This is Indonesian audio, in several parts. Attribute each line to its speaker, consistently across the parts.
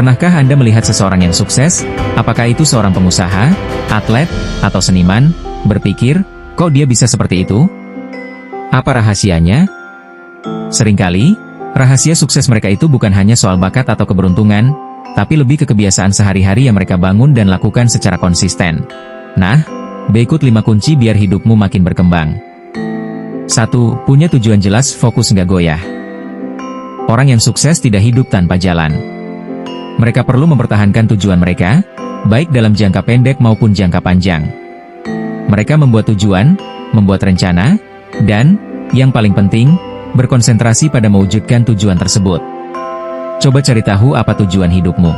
Speaker 1: Pernahkah Anda melihat seseorang yang sukses, apakah itu seorang pengusaha, atlet, atau seniman, berpikir, kok dia bisa seperti itu? Apa rahasianya? Seringkali, rahasia sukses mereka itu bukan hanya soal bakat atau keberuntungan, tapi lebih ke kebiasaan sehari-hari yang mereka bangun dan lakukan secara konsisten. Nah, berikut 5 kunci biar hidupmu makin berkembang. 1. Punya tujuan jelas, fokus nggak goyah. Orang yang sukses tidak hidup tanpa jalan. Mereka perlu mempertahankan tujuan mereka, baik dalam jangka pendek maupun jangka panjang. Mereka membuat tujuan, membuat rencana, dan, yang paling penting, berkonsentrasi pada mewujudkan tujuan tersebut. Coba cari tahu apa tujuan hidupmu.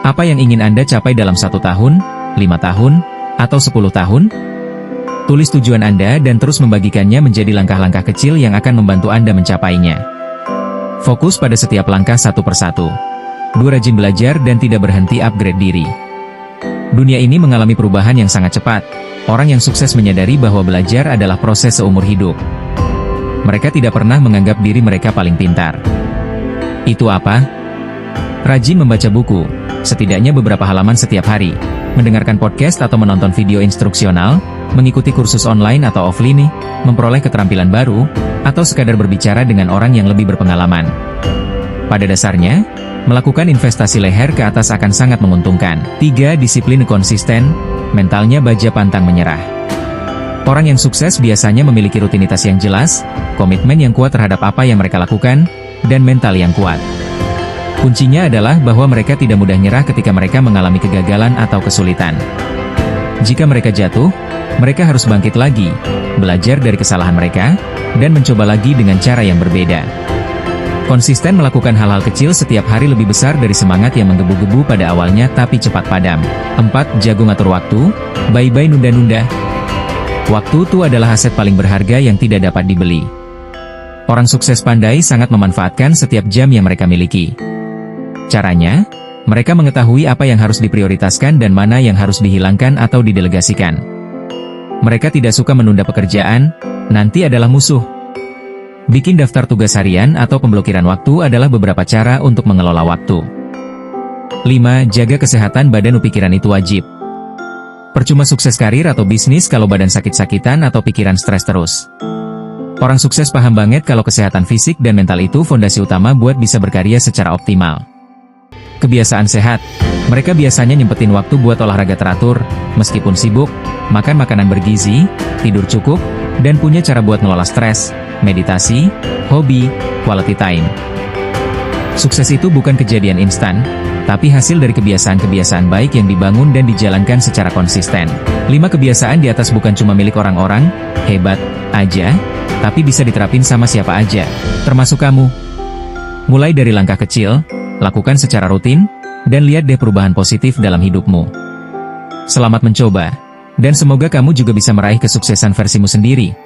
Speaker 1: Apa yang ingin Anda capai dalam 1 tahun, 5 tahun, atau 10 tahun? Tulis tujuan Anda dan terus membagikannya menjadi langkah-langkah kecil yang akan membantu Anda mencapainya. Fokus pada setiap langkah satu persatu. 2. Rajin belajar dan tidak berhenti upgrade diri. Dunia ini mengalami perubahan yang sangat cepat. Orang yang sukses menyadari bahwa belajar adalah proses seumur hidup. Mereka tidak pernah menganggap diri mereka paling pintar. Itu apa? Rajin membaca buku, setidaknya beberapa halaman setiap hari, mendengarkan podcast atau menonton video instruksional, mengikuti kursus online atau offline, memperoleh keterampilan baru, atau sekadar berbicara dengan orang yang lebih berpengalaman. Pada dasarnya, melakukan investasi leher ke atas akan sangat menguntungkan. 3. Disiplin konsisten, mentalnya baja pantang menyerah. Orang yang sukses biasanya memiliki rutinitas yang jelas, komitmen yang kuat terhadap apa yang mereka lakukan, dan mental yang kuat. Kuncinya adalah bahwa mereka tidak mudah nyerah ketika mereka mengalami kegagalan atau kesulitan. Jika mereka jatuh, mereka harus bangkit lagi, belajar dari kesalahan mereka, dan mencoba lagi dengan cara yang berbeda. Konsisten melakukan hal-hal kecil setiap hari lebih besar dari semangat yang menggebu-gebu pada awalnya tapi cepat padam. 4. Jago ngatur waktu, bye-bye nunda-nunda. Waktu itu adalah aset paling berharga yang tidak dapat dibeli. Orang sukses pandai sangat memanfaatkan setiap jam yang mereka miliki. Caranya, mereka mengetahui apa yang harus diprioritaskan dan mana yang harus dihilangkan atau didelegasikan. Mereka tidak suka menunda pekerjaan, nanti adalah musuh. Bikin daftar tugas harian atau pemblokiran waktu adalah beberapa cara untuk mengelola waktu. 5. Jaga kesehatan badan dan pikiran itu wajib. Percuma sukses karir atau bisnis kalau badan sakit-sakitan atau pikiran stres terus. Orang sukses paham banget kalau kesehatan fisik dan mental itu fondasi utama buat bisa berkarya secara optimal. Kebiasaan sehat. Mereka biasanya nyempetin waktu buat olahraga teratur, meskipun sibuk, makan makanan bergizi, tidur cukup, dan punya cara buat ngelola stres, meditasi, hobi, quality time. Sukses itu bukan kejadian instan, tapi hasil dari kebiasaan-kebiasaan baik yang dibangun dan dijalankan secara konsisten. 5 kebiasaan di atas bukan cuma milik orang-orang hebat aja, tapi bisa diterapin sama siapa aja, termasuk kamu. Mulai dari langkah kecil, lakukan secara rutin, dan lihat deh perubahan positif dalam hidupmu. Selamat mencoba, dan semoga kamu juga bisa meraih kesuksesan versimu sendiri.